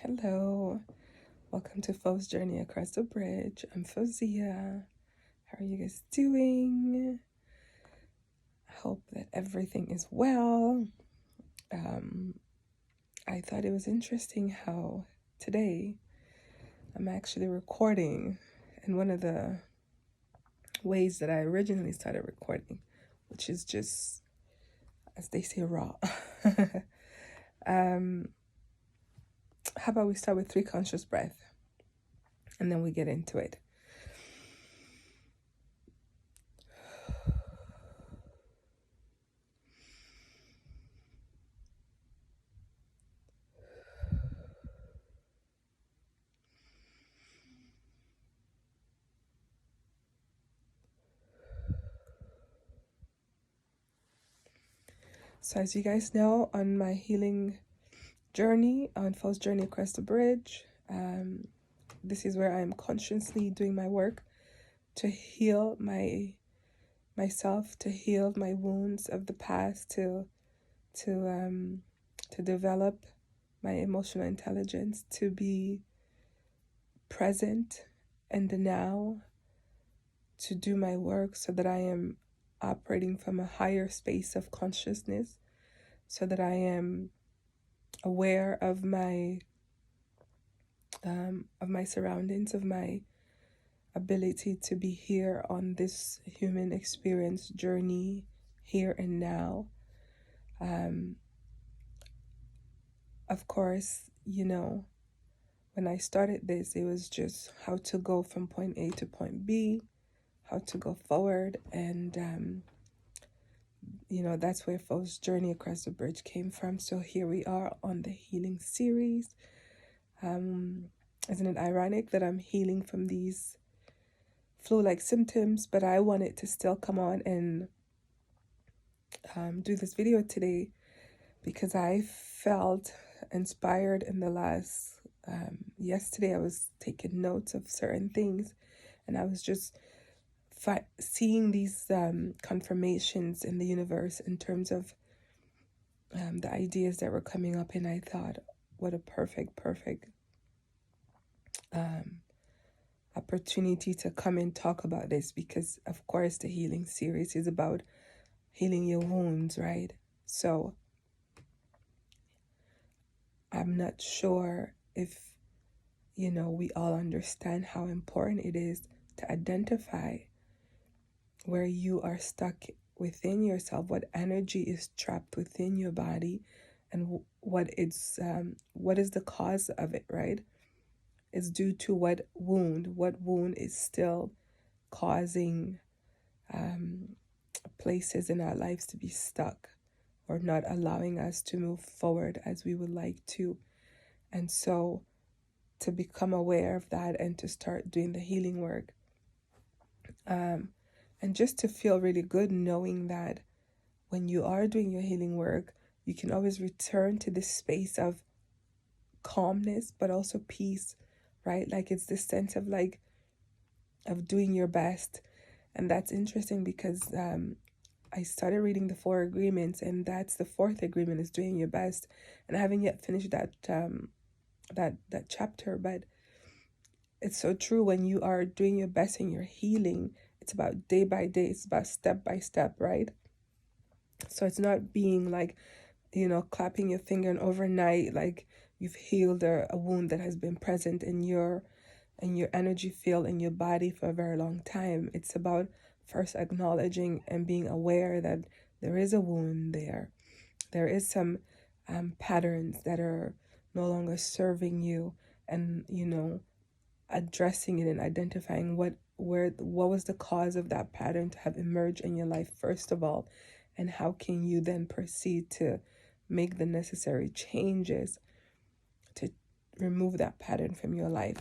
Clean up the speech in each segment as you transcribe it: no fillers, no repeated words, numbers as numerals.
Hello, welcome to Fo's Journey Across the Bridge. I'm Fozia. How are you guys doing? I hope that everything is well. I thought it was interesting how today I'm actually recording in one of the ways that I originally started recording, which is just, as they say, raw. How about we start with 3 conscious breath and then we get into it. So as you guys know, on my healing journey, on Fo's Journey Across the Bridge, this is where I'm consciously doing my work to heal myself, to heal my wounds of the past, to develop my emotional intelligence, to be present in the now, to do my work so that I am operating from a higher space of consciousness, so that I am aware of my surroundings, of my ability to be here on this human experience journey, here and now. Of course, when I started this, it was just how to go from point A to point B, how to go forward, and that's where Fo's Journey Across the Bridge came from. So here we are on the healing series. Isn't it ironic that I'm healing from these flu-like symptoms, but I wanted to still come on and do this video today because I felt inspired in the last yesterday. I was taking notes of certain things, and I was just seeing these confirmations in the universe in terms of the ideas that were coming up, and I thought, what a perfect opportunity to come and talk about this, because of course the healing series is about healing your wounds, right? So I'm not sure if we all understand how important it is to identify where you are stuck within yourself, what energy is trapped within your body, and what is the cause of it, right? It's due to what wound is still causing places in our lives to be stuck or not allowing us to move forward as we would like to. And so to become aware of that and to start doing the healing work, and just to feel really good knowing that when you are doing your healing work, you can always return to this space of calmness, but also peace, right? Like it's this sense of doing your best. And that's interesting because I started reading the 4 agreements, and that's the 4th agreement, is doing your best. And I haven't yet finished that chapter, but it's so true. When you are doing your best in your healing, it's about day by day, it's about step by step, right? So it's not being like, clapping your finger and overnight, like you've healed a wound that has been present in your energy field in your body for a very long time. It's about first acknowledging and being aware that there is a wound there. There is some patterns that are no longer serving you, and addressing it and identifying what was the cause of that pattern to have emerged in your life first of all, and how can you then proceed to make the necessary changes to remove that pattern from your life.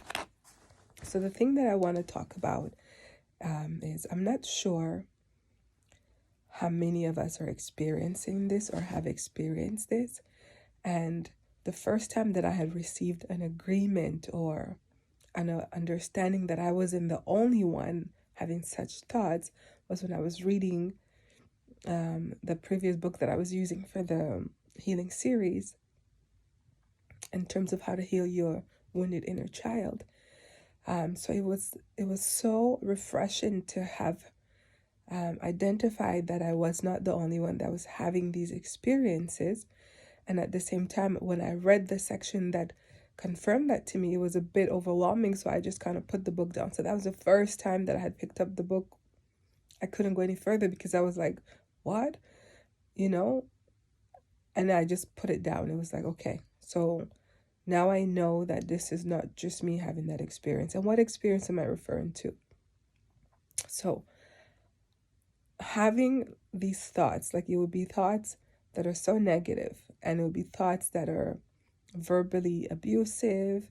So the thing that I want to talk about is, I'm not sure how many of us are experiencing this or have experienced this. And the first time that I had received an agreement or an understanding that I wasn't the only one having such thoughts was when I was reading the previous book that I was using for the healing series. in terms of how to heal your wounded inner child. So it was so refreshing to have identified that I was not the only one that was having these experiences. And at the same time, when I read the section that confirmed that to me, it was a bit overwhelming. So I just kind of put the book down. So that was the first time that I had picked up the book. I couldn't go any further because I was like, what? You know? And I just put it down. It was like, okay, so now I know that this is not just me having that experience. And what experience am I referring to? So having these thoughts, like it would be thoughts that are so negative, and it would be thoughts that are verbally abusive.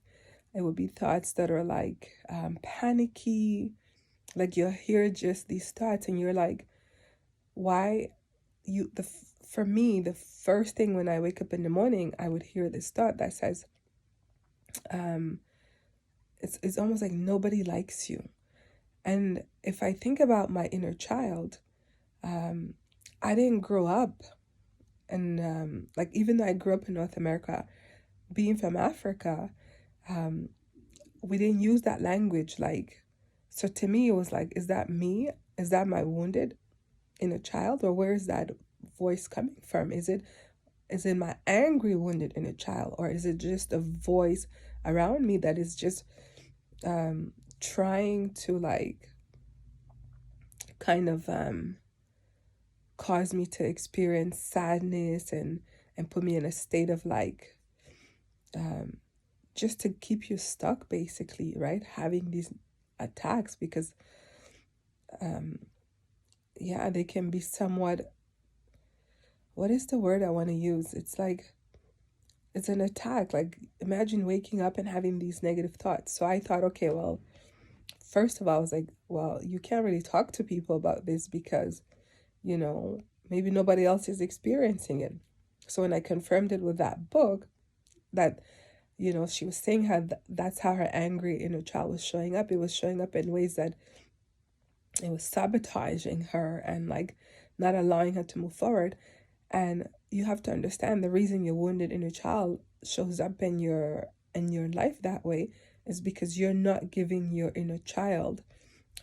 It would be thoughts that are like panicky. Like you'll hear just these thoughts and you're like, why for me, the first thing when I wake up in the morning, I would hear this thought that says, it's almost like nobody likes you. And if I think about my inner child, I didn't grow up, and like even though I grew up in North America, being from Africa, we didn't use that language. Like, so to me, it was like, is that me? Is that my wounded inner child, or where is that voice coming from? Is it my angry wounded inner child, or is it just a voice around me that is just trying to like kind of cause me to experience sadness and put me in a state of like just to keep you stuck, basically, right? Having these attacks, because yeah, they can be somewhat, what is the word I want to use? It's like, it's an attack. Like, imagine waking up and having these negative thoughts. So I thought, okay, well, first of all, I was like, well, you can't really talk to people about this because, you know, maybe nobody else is experiencing it. So when I confirmed it with that book, that, you know, she was saying how that's how her angry inner child was showing up. It was showing up in ways that it was sabotaging her and like not allowing her to move forward. And you have to understand the reason your wounded inner child shows up in your life that way is because you're not giving your inner child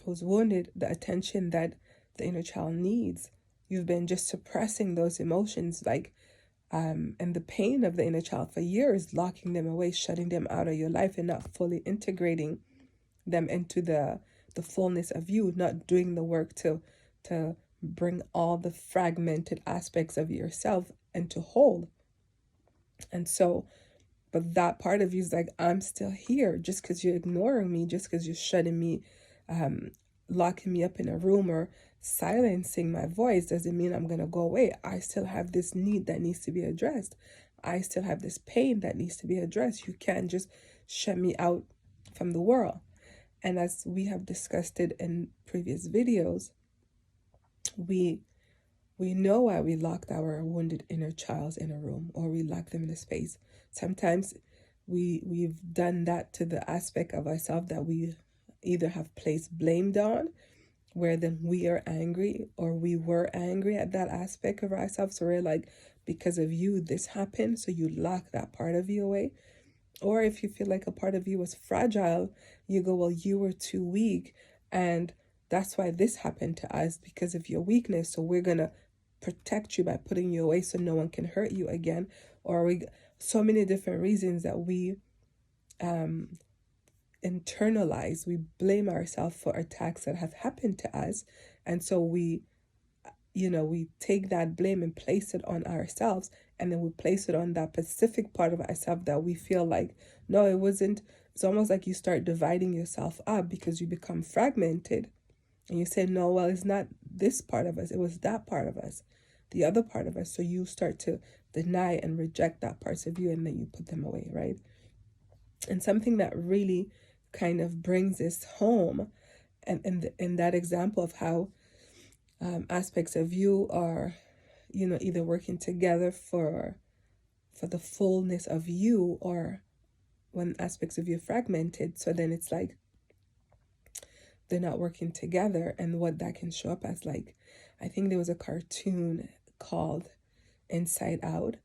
who's wounded the attention that the inner child needs. You've been just suppressing those emotions, like and the pain of the inner child for years, locking them away, shutting them out of your life, and not fully integrating them into the fullness of you, not doing the work to bring all the fragmented aspects of yourself into whole. And so, but that part of you is like, I'm still here. Just because you're ignoring me, just because you're shutting me, locking me up in a room or silencing my voice, doesn't mean I'm going to go away. I still have this need that needs to be addressed. I still have this pain that needs to be addressed. You can't just shut me out from the world. And as we have discussed it in previous videos, we know why we locked our wounded inner child in a room, or we locked them in a space. Sometimes we've done that to the aspect of ourselves that we either have placed blamed on, where then we are angry, or we were angry at that aspect of ourselves. So we're like, because of you, this happened. So you lock that part of you away. Or if you feel like a part of you was fragile, you go, well, you were too weak, and that's why this happened to us, because of your weakness. So we're going to protect you by putting you away so no one can hurt you again. Or so many different reasons that we internalize, we blame ourselves for attacks that have happened to us. And so we take that blame and place it on ourselves, and then we place it on that specific part of ourselves that we feel like, no, it wasn't. It's almost like you start dividing yourself up because you become fragmented, and you say, no, well, it's not this part of us, it was that part of us, the other part of us. So you start to deny and reject that parts of you, and then you put them away, right? And something that really kind of brings this home, and in that example of how aspects of you are, either working together for the fullness of you, or when aspects of you are fragmented. So then it's like they're not working together. And what that can show up as, like, I think there was a cartoon called Inside Out.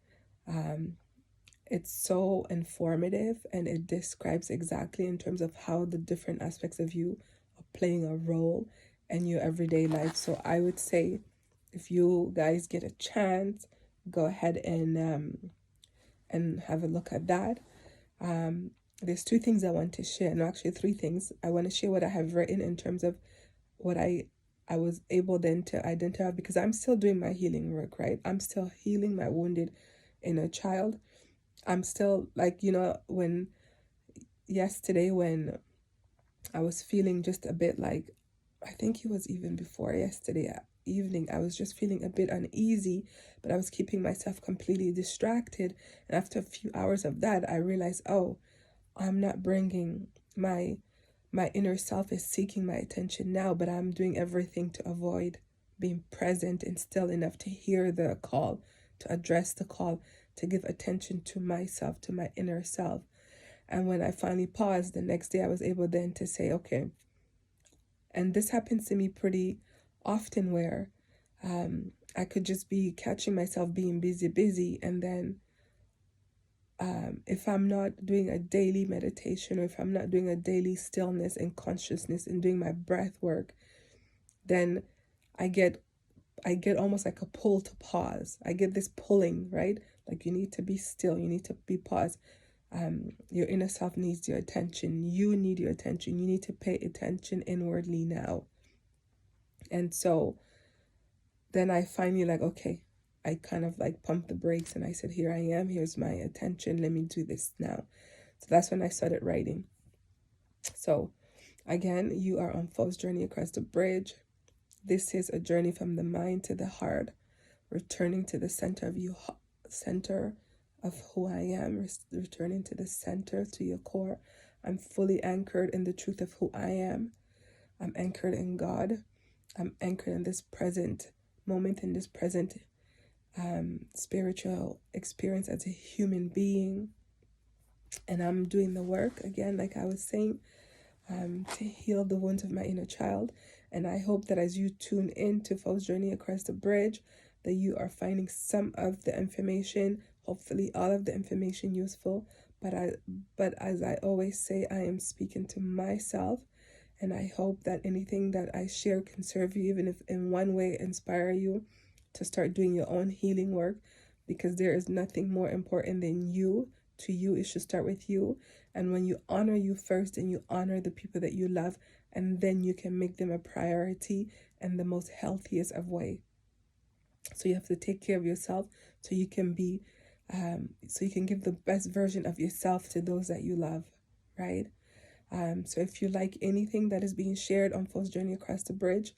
It's so informative, and it describes exactly in terms of how the different aspects of you are playing a role in your everyday life. So I would say, if you guys get a chance, go ahead and have a look at that. There's two things I want to share. No, actually three things. I want to share what I have written in terms of what I was able then to identify, because I'm still doing my healing work, right? I'm still healing my wounded inner child. I'm still like, when yesterday, when I was feeling just a bit like, I think it was even before yesterday evening, I was just feeling a bit uneasy, but I was keeping myself completely distracted. And after a few hours of that, I realized, oh, I'm not bringing my inner self is seeking my attention now, but I'm doing everything to avoid being present and still enough to hear the call, to address the call, to give attention to myself, to my inner self. And when I finally paused the next day, I was able then to say, okay, and this happens to me pretty often where I could just be catching myself being busy, and then if I'm not doing a daily meditation, or if I'm not doing a daily stillness and consciousness and doing my breath work, then I get almost like a pull to pause. I get this pulling, right? Like, you need to be still, you need to be paused. Your inner self needs your attention. You need your attention. You need to pay attention inwardly now. And so then I finally like, okay, I kind of like pumped the brakes and I said, here I am, here's my attention, let me do this now. So that's when I started writing. So again, you are on Fo's journey across the bridge. This is a journey from the mind to the heart, returning to the center of who I am, returning to the center, to your core. I'm fully anchored in the truth of who I am. I'm anchored in God. I'm anchored in this present moment, in this present spiritual experience as a human being. And I'm doing the work, again, like I was saying, to heal the wounds of my inner child. And I hope that as you tune in to Fo's Journey Across the Bridge, that you are finding some of the information, hopefully all of the information, useful. But as I always say, I am speaking to myself, and I hope that anything that I share can serve you, even if in one way inspire you to start doing your own healing work, because there is nothing more important than you. To you, it should start with you. And when you honor you first, and you honor the people that you love, and then you can make them a priority in the most healthiest of way. So you have to take care of yourself so you can be, so you can give the best version of yourself to those that you love, right? So if you like anything that is being shared on Fo's Journey Across the Bridge,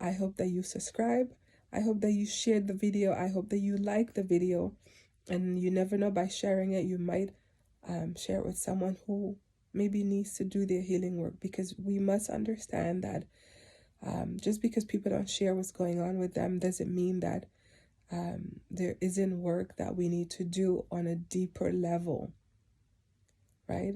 I hope that you subscribe. I hope that you shared the video. I hope that you like the video. And you never know, by sharing it, you might share it with someone who maybe needs to do their healing work, because we must understand that just because people don't share what's going on with them doesn't mean that there isn't work that we need to do on a deeper level, right?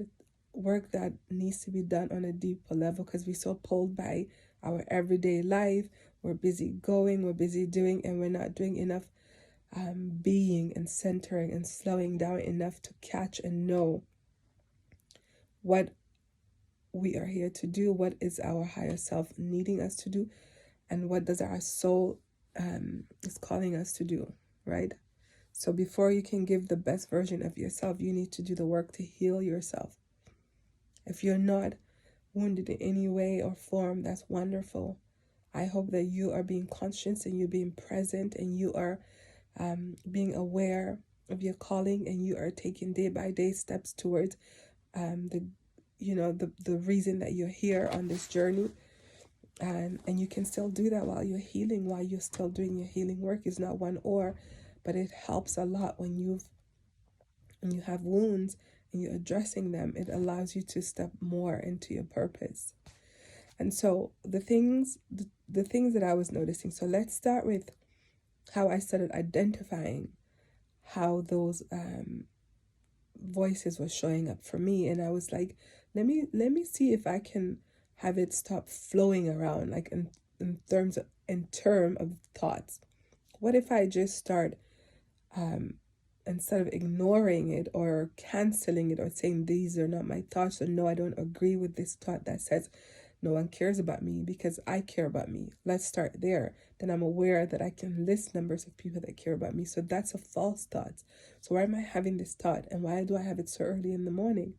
Work that needs to be done on a deeper level, because we're so pulled by our everyday life. We're busy going, we're busy doing, and we're not doing enough being and centering and slowing down enough to catch and know what we are here to do, what is our higher self needing us to do, and what does our soul is calling us to do, right? So before you can give the best version of yourself, you need to do the work to heal yourself. If you're not wounded in any way or form, that's wonderful. I hope that you are being conscious, and you're being present, and you are being aware of your calling, and you are taking day by day steps towards the reason that you're here on this journey. And you can still do that while you're healing, while you're still doing your healing work. Is not one or, but it helps a lot when you have wounds and you're addressing them. It allows you to step more into your purpose. And so the things that I was noticing. So let's start with how I started identifying how those voices were showing up for me. And I was like, let me see if I can have it stop flowing around, like in term of thoughts. What if I just start instead of ignoring it or canceling it or saying these are not my thoughts, or no, I don't agree with this thought that says no one cares about me, because I care about me. Let's start there. Then I'm aware that I can list numbers of people that care about me. So that's a false thought. So why am I having this thought, and why do I have it so early in the morning?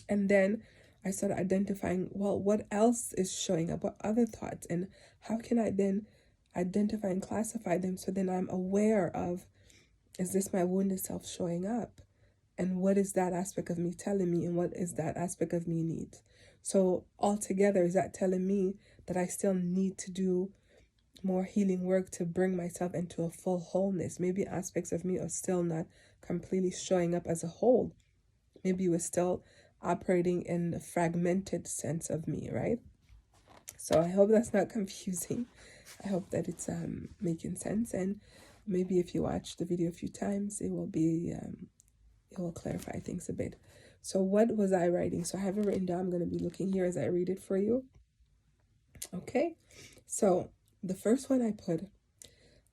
And then I started identifying, well, what else is showing up? What other thoughts? And how can I then identify and classify them, so then I'm aware of, is this my wounded self showing up? And what is that aspect of me telling me? And what is that aspect of me needs? So altogether, is that telling me that I still need to do more healing work to bring myself into a full wholeness? Maybe aspects of me are still not completely showing up as a whole. Maybe we're still operating in a fragmented sense of me, right? So I hope that's not confusing. I hope that it's making sense, and maybe if you watch the video a few times, it will clarify things a bit. So what was I writing? So I have it written down. I'm going to be looking here as I read it for you. Okay, so the first one I put,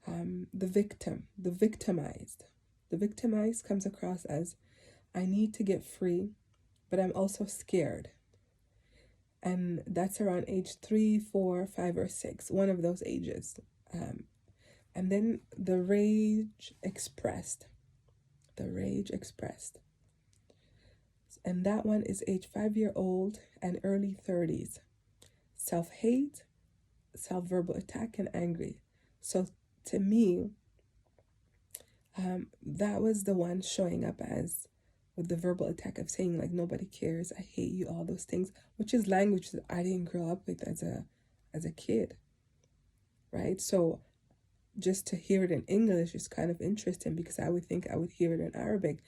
the victim, the victimized. The victimized comes across as, I need to get free, but I'm also scared. And that's around age 3, 4, 5, or 6, one of those ages. And then the rage expressed. The rage expressed. And that one is age 5-year-old and early 30s. Self-hate, self-verbal attack, and angry. So to me, that was the one showing up as, with the verbal attack of saying like, nobody cares, I hate you, all those things, which is language that I didn't grow up with as a kid, right? So just to hear it in English is kind of interesting, because I would think I would hear it in Arabic.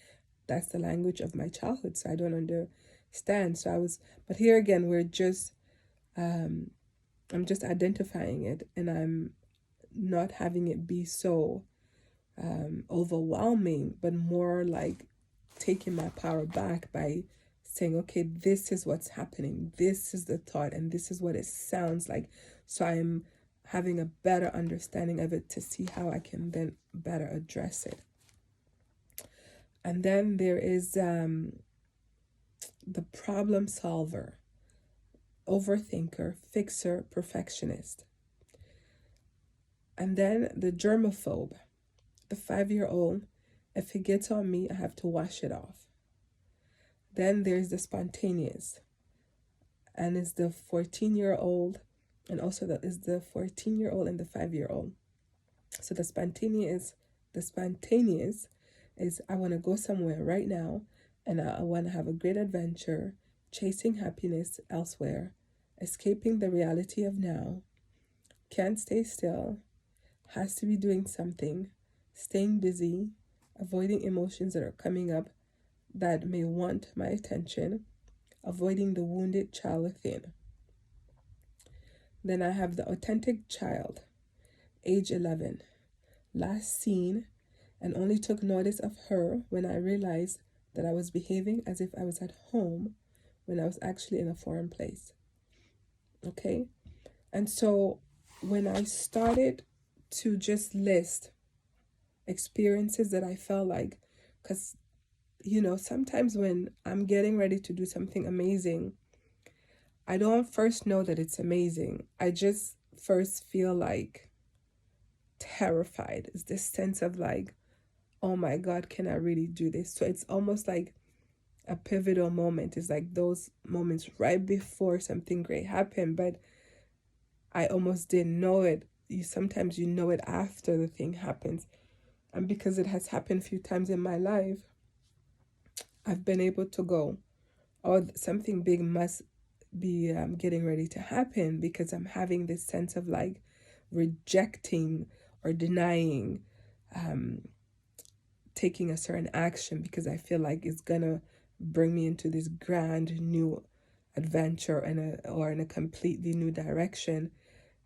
That's the language of my childhood, so I don't understand. But here again, I'm just identifying it, and I'm not having it be so overwhelming, but more like taking my power back by saying, okay, this is what's happening, this is the thought, and this is what it sounds like. So I'm having a better understanding of it to see how I can then better address it. And then there is the problem solver, overthinker, fixer, perfectionist. And then the germaphobe, the 5-year-old, if it gets on me, I have to wash it off. Then there's the spontaneous, and it's the 14-year-old, and also that is the 14-year-old and the 5-year-old. So the spontaneous is, I want to go somewhere right now, and I want to have a great adventure, chasing happiness elsewhere, escaping the reality of now, can't stay still, has to be doing something, staying busy, avoiding emotions that are coming up that may want my attention, avoiding the wounded child within. Then I have the authentic child, age 11, last seen, and only took notice of her when I realized that I was behaving as if I was at home when I was actually in a foreign place. Okay? And so when I started to just list experiences that I felt like, because, sometimes when I'm getting ready to do something amazing, I don't first know that it's amazing. I just first feel like terrified. It's this sense of like, oh my God, can I really do this? So it's almost like a pivotal moment. It's like those moments right before something great happened, but I almost didn't know it. Sometimes you know it after the thing happens. And because it has happened a few times in my life, I've been able to go, oh, something big must be getting ready to happen, because I'm having this sense of like rejecting or denying taking a certain action, because I feel like it's gonna bring me into this grand new adventure or in a completely new direction.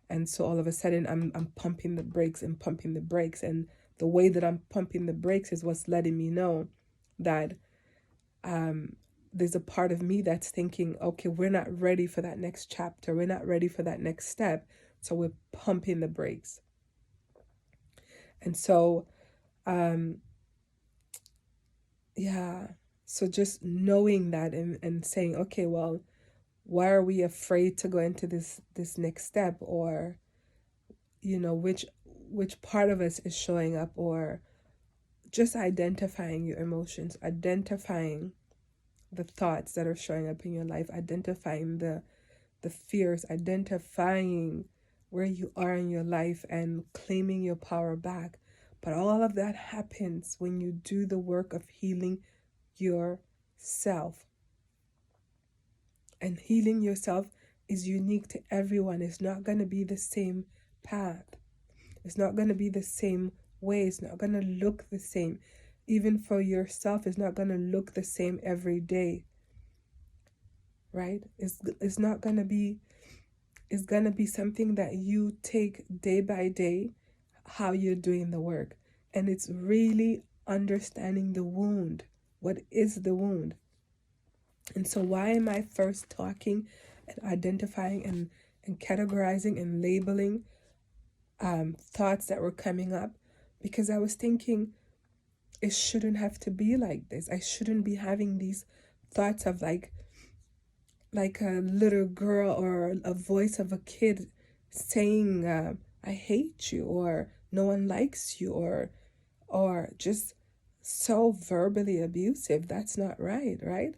And so all of a sudden I'm pumping the brakes and pumping the brakes, and the way that I'm pumping the brakes is what's letting me know that there's a part of me that's thinking, okay, we're not ready for that next chapter, we're not ready for that next step, so we're pumping the brakes. And so Yeah. So just knowing that, and saying, okay, well, why are we afraid to go into this next step? Or, which part of us is showing up? Or just identifying your emotions, identifying the thoughts that are showing up in your life, identifying the fears, identifying where you are in your life, and claiming your power back. But all of that happens when you do the work of healing yourself. And healing yourself is unique to everyone. It's not going to be the same path. It's not going to be the same way. It's not going to look the same. Even for yourself, it's not going to look the same every day. Right? It's not going to be, it's going to be something that you take day by day, how you're doing the work. And it's really understanding the wound. What is the wound? And so why am I first talking and identifying and categorizing and labeling thoughts that were coming up? Because I was thinking, it shouldn't have to be like this. I shouldn't be having these thoughts of like a little girl or a voice of a kid saying, I hate you, or no one likes you, or just so verbally abusive. That's not right, right?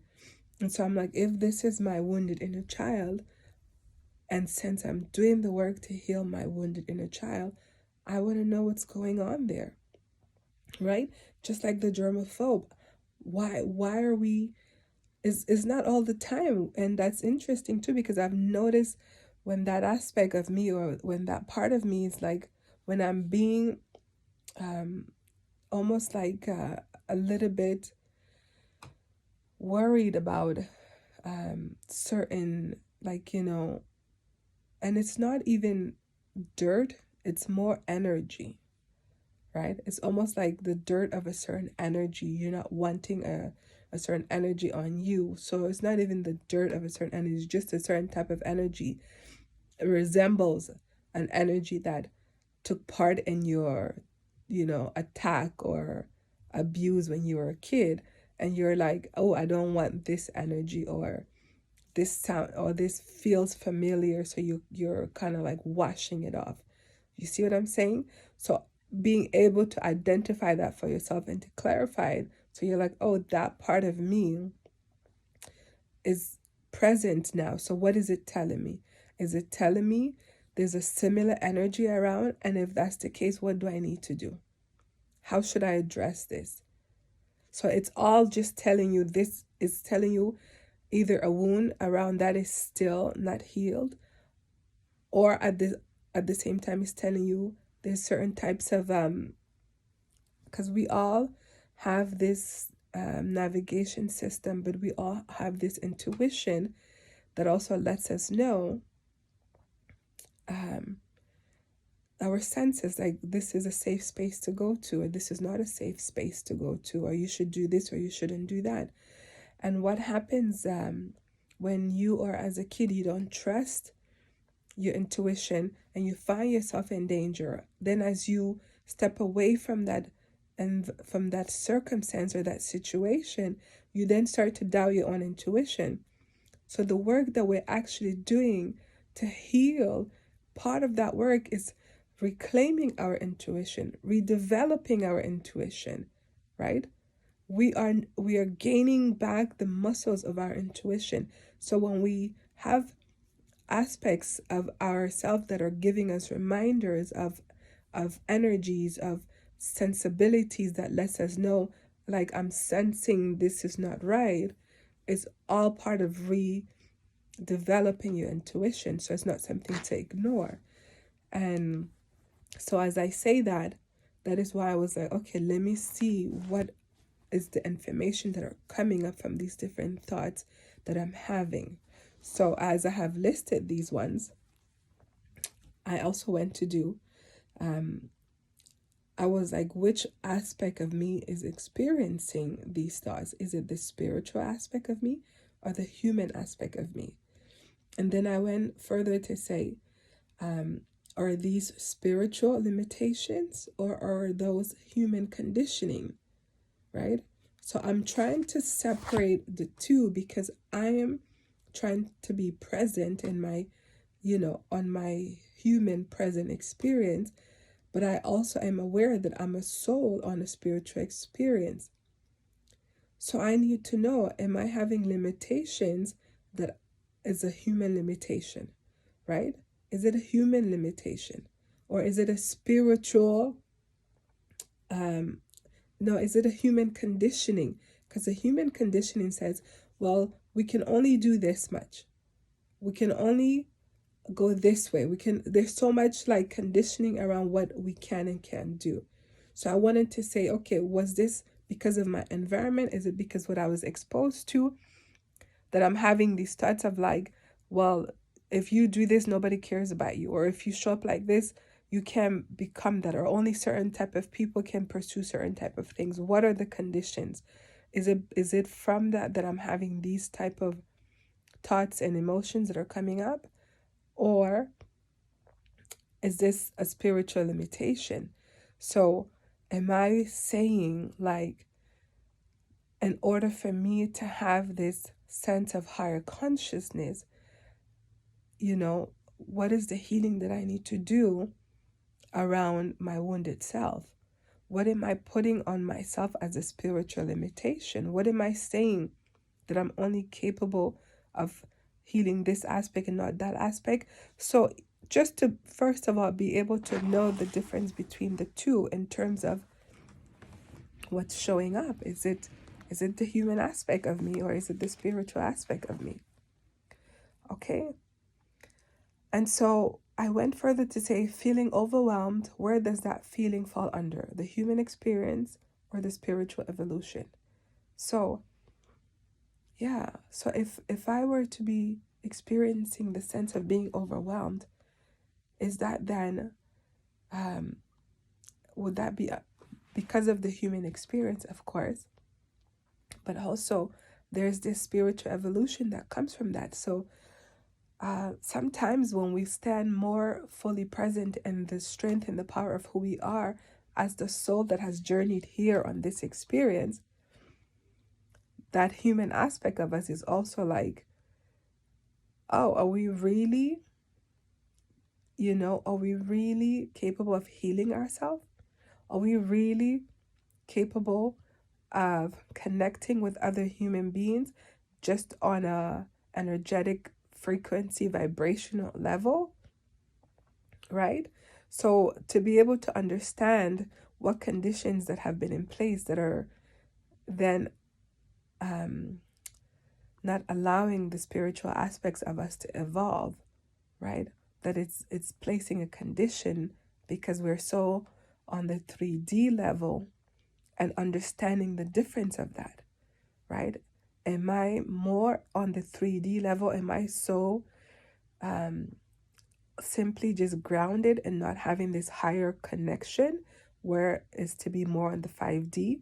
And so I'm like, if this is my wounded inner child, and since I'm doing the work to heal my wounded inner child, I want to know what's going on there, right? Just like the germaphobe. Why are we, is not all the time. And that's interesting too, because I've noticed when that aspect of me, or when that part of me is like, when I'm being almost like a little bit worried about certain, like, and it's not even dirt, it's more energy, right? It's almost like the dirt of a certain energy. You're not wanting a certain energy on you. So it's not even the dirt of a certain energy, it's just a certain type of energy. It resembles an energy that took part in your, attack or abuse when you were a kid. And you're like, oh, I don't want this energy, or this sound, or this feels familiar. So you're kind of like washing it off. You see what I'm saying? So being able to identify that for yourself and to clarify it, so you're like, oh, that part of me is present now. So what is it telling me? Is it telling me there's a similar energy around? And if that's the case, what do I need to do? How should I address this? So it's all just telling you, this is telling you either a wound around that is still not healed, or at the same time it's telling you there's certain types of because we all have this navigation system, but we all have this intuition that also lets us know our senses, like, this is a safe space to go to, or this is not a safe space to go to, or you should do this or you shouldn't do that. And what happens when you, or as a kid, you don't trust your intuition and you find yourself in danger, then as you step away from that, and from that circumstance or that situation, you then start to doubt your own intuition. So the work that we're actually doing to heal, part of that work is reclaiming our intuition, redeveloping our intuition, right? We are gaining back the muscles of our intuition. So when we have aspects of ourselves that are giving us reminders of energies, of sensibilities that lets us know, like, I'm sensing this is not right, it's all part of redeveloping your intuition. So it's not something to ignore. And so as I say that, that is why I was like, okay, let me see what is the information that are coming up from these different thoughts that I'm having. So as I have listed these ones, I also went to do, I was like, which aspect of me is experiencing these thoughts? Is it the spiritual aspect of me or the human aspect of me? And then I went further to say, are these spiritual limitations, or are those human conditioning, right? So I'm trying to separate the two because I am trying to be present in my, on my human present experience, but I also am aware that I'm a soul on a spiritual experience. So I need to know, am I having limitations that is a human limitation, right? Is it a human limitation? Or is it a spiritual, no, is it a human conditioning? Because the human conditioning says, well, we can only do this much. We can only go this way. There's so much like conditioning around what we can and can't do. So I wanted to say, okay, was this because of my environment? Is it because what I was exposed to that I'm having these thoughts of like, well, if you do this, nobody cares about you. Or if you show up like this, you can become that, or only certain type of people can pursue certain type of things. What are the conditions? Is it from that I'm having these type of thoughts and emotions that are coming up? Or is this a spiritual limitation? So am I saying like, in order for me to have this sense of higher consciousness, what is the healing that I need to do around my wounded self? What am I putting on myself as a spiritual limitation? What am I saying that I'm only capable of healing this aspect and not that aspect? So just to first of all be able to know the difference between the two in terms of what's showing up. Is it the human aspect of me, or is it the spiritual aspect of me? Okay. And so I went further to say, feeling overwhelmed, where does that feeling fall under? The human experience or the spiritual evolution? So, yeah. So if I were to be experiencing the sense of being overwhelmed, is that then, would that be because of the human experience, of course, but also there's this spiritual evolution that comes from that. So sometimes when we stand more fully present in the strength and the power of who we are as the soul that has journeyed here on this experience, that human aspect of us is also like, oh, are we really, are we really capable of healing ourselves? Are we really capable of connecting with other human beings just on a energetic frequency vibrational level, right? So to be able to understand what conditions that have been in place that are then not allowing the spiritual aspects of us to evolve, right? That it's placing a condition because we're so on the 3D level, and understanding the difference of that, right? Am I more on the 3D level? Am I so simply just grounded and not having this higher connection where is to be more on the 5D?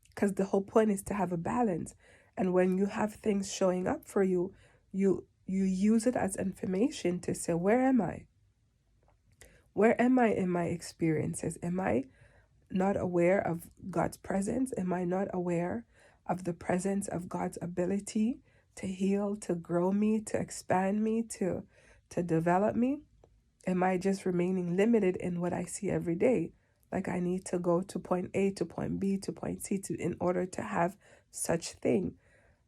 Because the whole point is to have a balance. And when you have things showing up for you, you use it as information to say, where am I? Where am I in my experiences? Am I not aware of God's presence? Am I not aware of the presence of God's ability to heal, to grow me, to expand me, to develop me? Am I just remaining limited in what I see every day? Like I need to go to point A to point B to point C in order to have such thing.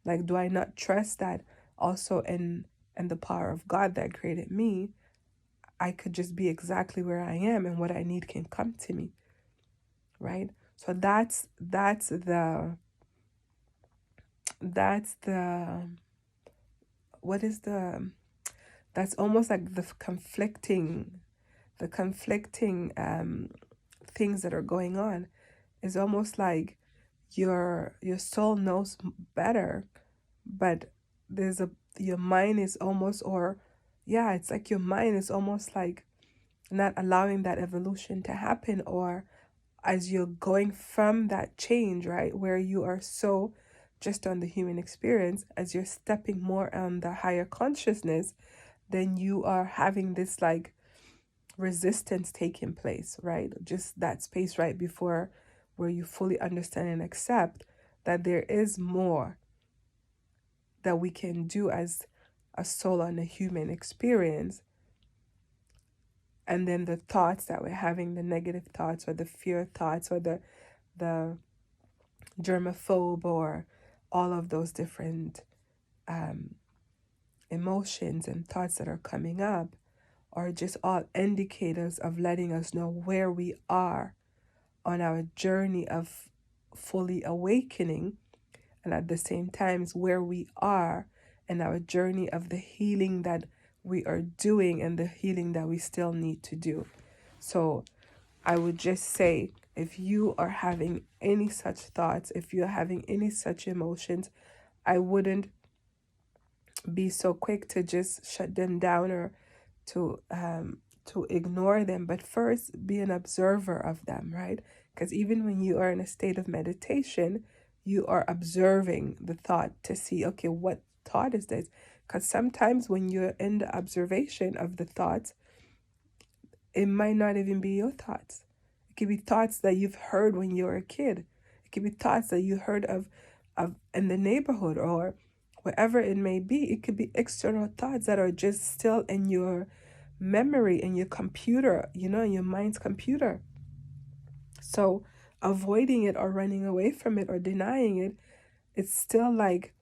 Like, do I not trust that also in the power of God that created me, I could just be exactly where I am and what I need can come to me, right? So that's the what is the that's almost like the conflicting things that are going on. Is almost like your soul knows better, but your mind is almost, or yeah, it's like your mind is almost like not allowing that evolution to happen, or as you're going from that change, right, where you are so just on the human experience, as you're stepping more on the higher consciousness, then you are having this like resistance taking place, right? Just that space right before where you fully understand and accept that there is more that we can do as a soul and a human experience. And then the thoughts that we're having, the negative thoughts or the fear thoughts or the germaphobe or all of those different emotions and thoughts that are coming up are just all indicators of letting us know where we are on our journey of fully awakening, and at the same time where we are in our journey of the healing that we are doing and the healing that we still need to do. So I would just say, if you are having any such thoughts, if you're having any such emotions, I wouldn't be so quick to just shut them down or to ignore them, but first be an observer of them, right? Because even when you are in a state of meditation, you are observing the thought to see, okay, what thought is this? Because sometimes when you're in the observation of the thoughts, it might not even be your thoughts. It could be thoughts that you've heard when you were a kid. It could be thoughts that you heard of in the neighborhood or wherever it may be. It could be external thoughts that are just still in your memory, in your computer, in your mind's computer. So avoiding it or running away from it or denying it, it's still like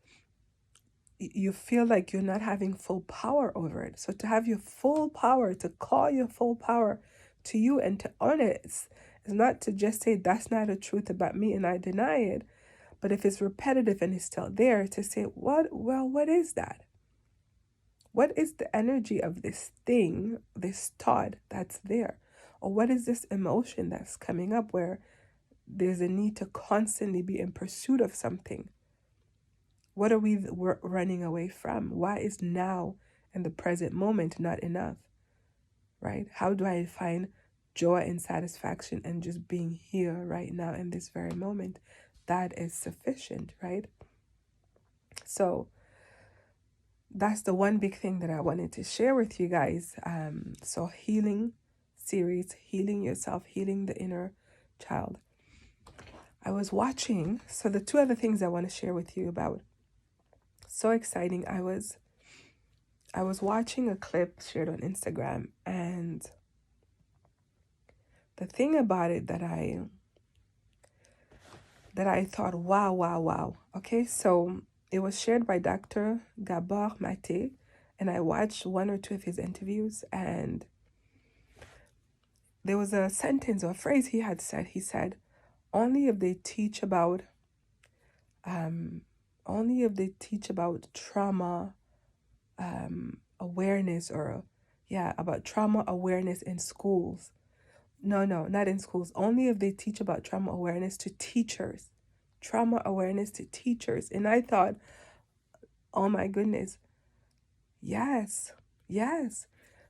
you feel like you're not having full power over it. So to have your full power, to call your full power to you and to own it, is not to just say that's not the truth about me and I deny it. But if it's repetitive and it's still there, to say, what is that? What is the energy of this thing, this thought that's there? Or what is this emotion that's coming up where there's a need to constantly be in pursuit of something? What are we running away from? Why is now in the present moment not enough? Right? How do I find joy and satisfaction and just being here right now in this very moment? That is sufficient, right? So that's the one big thing that I wanted to share with you guys. So healing series, healing yourself, healing the inner child. I was watching, so the two other things I want to share with you about. So exciting. I was watching a clip shared on Instagram, and the thing about it that I thought, wow. Okay, so it was shared by Dr. Gabor Mate, and I watched one or two of his interviews, and there was a sentence or a phrase he had said. He said, only if they teach about trauma awareness, or about trauma awareness in schools. No, not in schools. Only if they teach about trauma awareness to teachers. Trauma awareness to teachers. And I thought, oh my goodness, yes.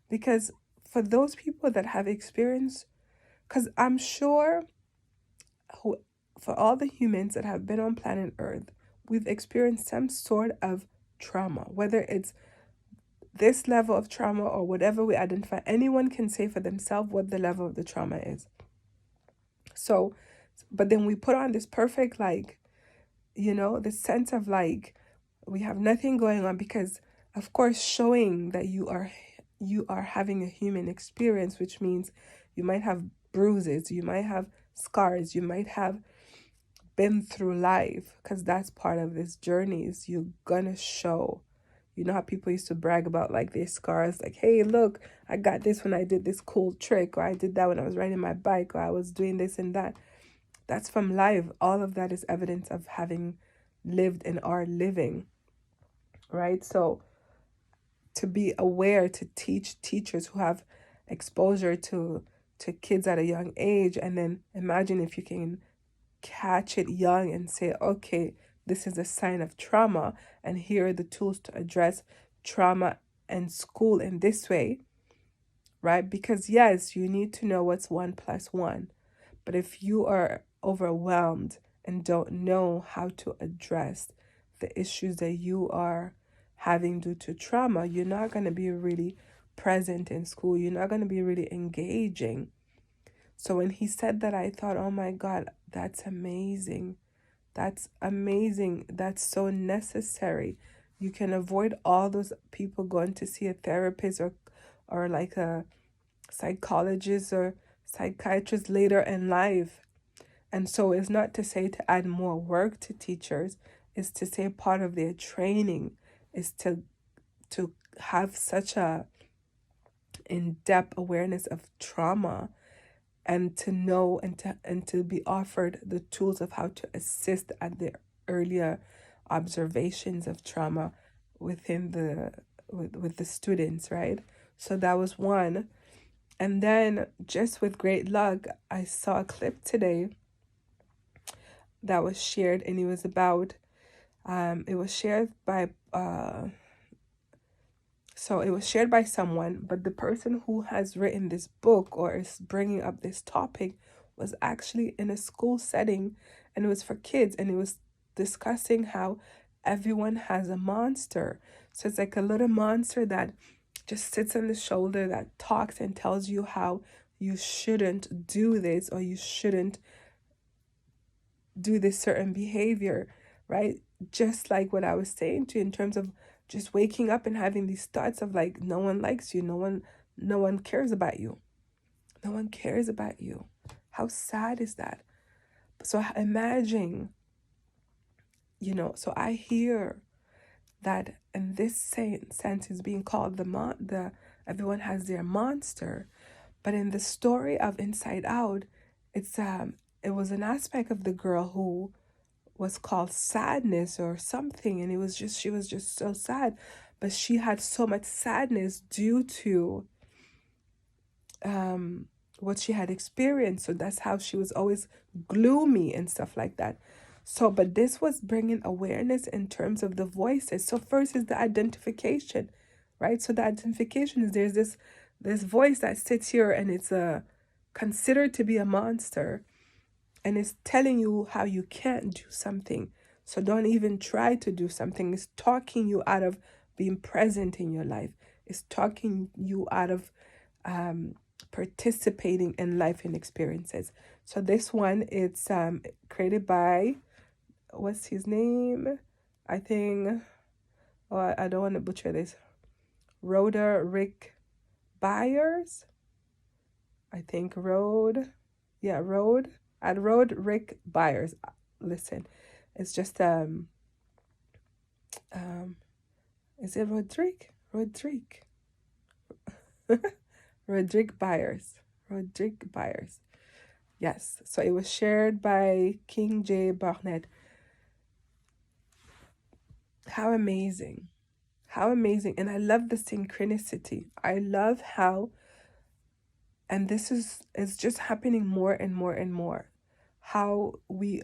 Because for those people that have experienced, because I'm sure for all the humans that have been on planet Earth, we've experienced some sort of trauma, whether it's this level of trauma or whatever we identify. Anyone can say for themselves what the level of the trauma is. So, but then we put on this perfect, this sense of we have nothing going on, because of course showing that you are having a human experience, which means you might have bruises, you might have scars, you might have been through life, because that's part of this journey, is you're gonna show. You know how people used to brag about their scars, hey, look, I got this when I did this cool trick, or I did that when I was riding my bike, or I was doing this and that. That's from life. All of that is evidence of having lived and are living, right? So to be aware, to teach teachers who have exposure to kids at a young age, and then imagine if you can catch it young and say, okay, this is a sign of trauma, and here are the tools to address trauma in school in this way, right? Because yes, you need to know what's 1 + 1, but if you are overwhelmed and don't know how to address the issues that you are having due to trauma, you're not going to be really present in school. You're not going to be really engaging. So when he said that, I thought, oh my God, that's amazing. That's amazing. That's so necessary. You can avoid all those people going to see a therapist or like a psychologist or psychiatrist later in life. And so it's not to say to add more work to teachers, it's to say part of their training is to have such a in-depth awareness of trauma, and to know and to be offered the tools of how to assist at the earlier observations of trauma within with the students, right? So that was one. And then, just with great luck, I saw a clip today that was shared, and it was about it was shared by so it was shared by someone, but the person who has written this book or is bringing up this topic was actually in a school setting, and it was for kids, and it was discussing how everyone has a monster. So it's like a little monster that just sits on the shoulder that talks and tells you how you shouldn't do this or you shouldn't do this certain behavior, right? Just like what I was saying to you in terms of just waking up and having these thoughts of like, no one likes you, no one cares about you. No one cares about you. How sad is that? So imagine, so I hear that in this sense is being called the everyone has their monster. But in the story of Inside Out, it was an aspect of the girl who was called sadness or something, and she was just so sad, but she had so much sadness due to what she had experienced. So that's how she was always gloomy and stuff like that. So, but this was bringing awareness in terms of the voices. So first is the identification, right? So the identification is there's this voice that sits here, and it's considered to be a monster, and it's telling you how you can't do something. So don't even try to do something. It's talking you out of being present in your life. It's talking you out of participating in life and experiences. So this one, it's created by, what's his name? I think, oh, I don't want to butcher this. Roderick Byers. I think Roderick Byers. Listen, it's just is it Roderick? Roderick Byers. Roderick Byers. Yes. So it was shared by King J. Barnett. How amazing. How amazing. And I love the synchronicity. I love how, and this is just happening more and more and more, how we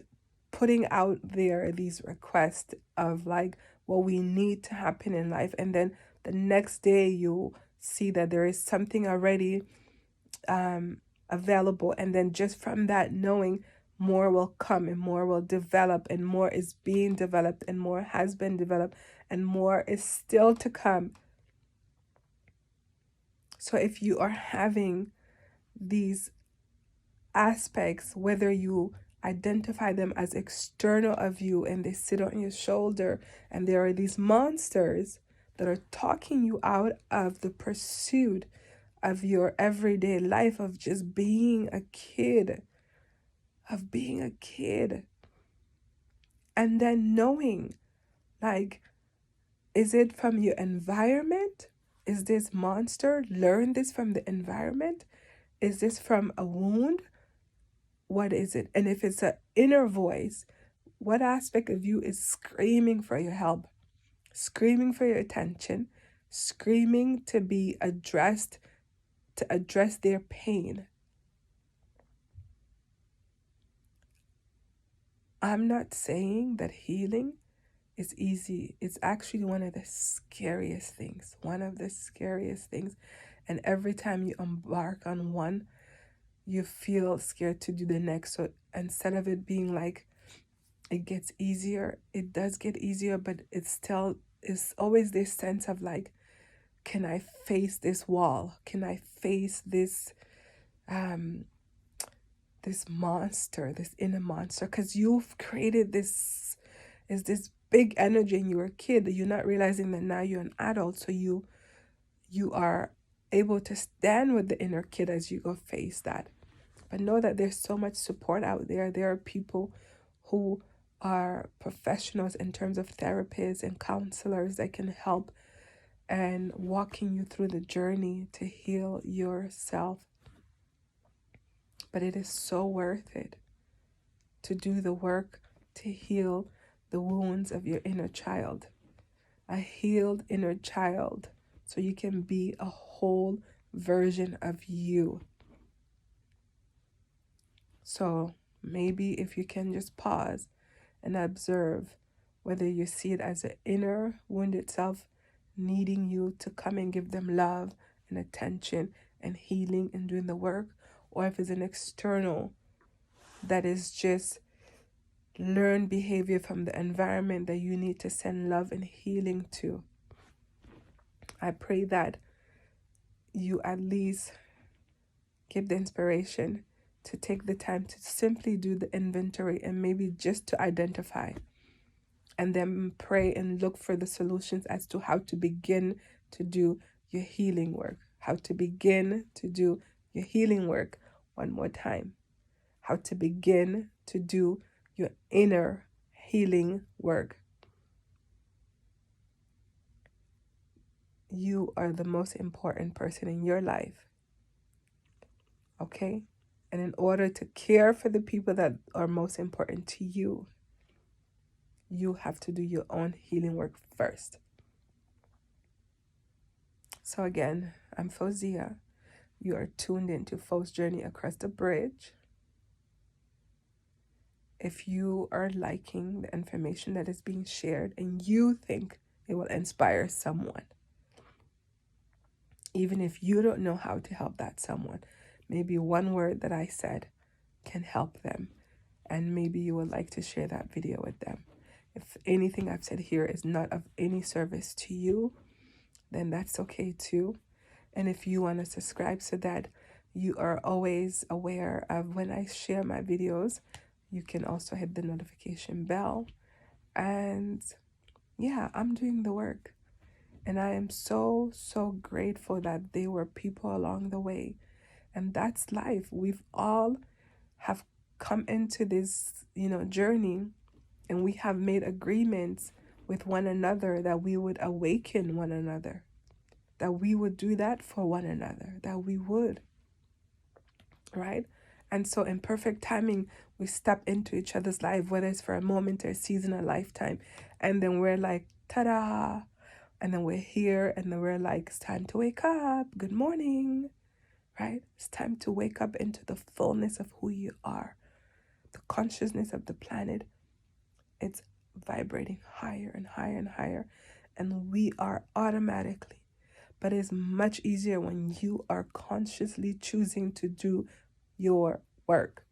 putting out there these requests of like what we need to happen in life, and then the next day you see that there is something already available, and then just from that knowing more will come and more will develop and more is being developed and more has been developed and more is still to come. So if you are having these aspects, whether you identify them as external of you and they sit on your shoulder, and there are these monsters that are talking you out of the pursuit of your everyday life of just being a kid, and then knowing, like, is it from your environment? Is this monster? Learn this from the environment? Is this from a wound? What is it? And if it's an inner voice, what aspect of you is screaming for your help, screaming for your attention, screaming to be addressed, to address their pain? I'm not saying that healing is easy. It's actually one of the scariest things. And every time you embark on one, you feel scared to do the next. So instead of it being like it gets easier, it does get easier, but it's always this sense of like, can I face this wall? Can I face this monster, this inner monster, because you've created this big energy in your kid that you're not realizing that now you're an adult. So you are able to stand with the inner kid as you go face that. But know that there's so much support out there. There are people who are professionals in terms of therapists and counselors that can help and walking you through the journey to heal yourself. But it is so worth it to do the work to heal the wounds of your inner child. A healed inner child, so you can be a whole version of you. So maybe if you can just pause and observe whether you see it as an inner wounded self needing you to come and give them love and attention and healing and doing the work, or if it's an external that is just learned behavior from the environment that you need to send love and healing to. I pray that you at least give the inspiration to take the time to simply do the inventory and maybe just to identify, and then pray and look for the solutions as to how to begin to do your healing work. How to begin to do your healing work one more time. How to begin to do your inner healing work. You are the most important person in your life. Okay? And in order to care for the people that are most important to you, you have to do your own healing work first. So again, I'm Fauzia. You are tuned into Fauz's Journey Across the Bridge. If you are liking the information that is being shared and you think it will inspire someone, even if you don't know how to help that someone, maybe one word that I said can help them, and maybe you would like to share that video with them. If anything I've said here is not of any service to you, then that's okay too. And if you want to subscribe so that you are always aware of when I share my videos, you can also hit the notification bell. And yeah, I'm doing the work. And I am so, so grateful that there were people along the way. And that's life. We've all have come into this, journey, and we have made agreements with one another that we would awaken one another, that we would do that for one another, that we would, right? And so in perfect timing, we step into each other's life, whether it's for a moment or a season, a lifetime. And then we're like, ta-da! And then we're here, and then we're like, it's time to wake up. Good morning, right? It's time to wake up into the fullness of who you are. The consciousness of the planet, it's vibrating higher and higher and higher. And we are automatically, but it's much easier when you are consciously choosing to do your work.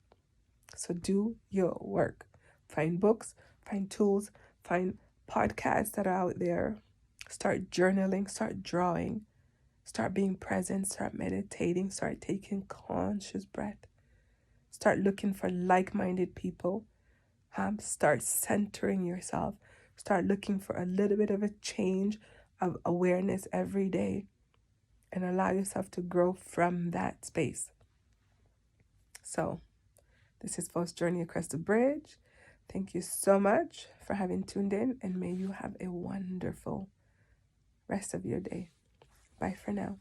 So do your work. Find books, find tools, find podcasts that are out there. Start journaling, start drawing, start being present, start meditating, start taking conscious breath. Start looking for like-minded people. Start centering yourself. Start looking for a little bit of a change of awareness every day, and allow yourself to grow from that space. So, this is Fauz's Journey Across the Bridge. Thank you so much for having tuned in, and may you have a wonderful rest of your day. Bye for now.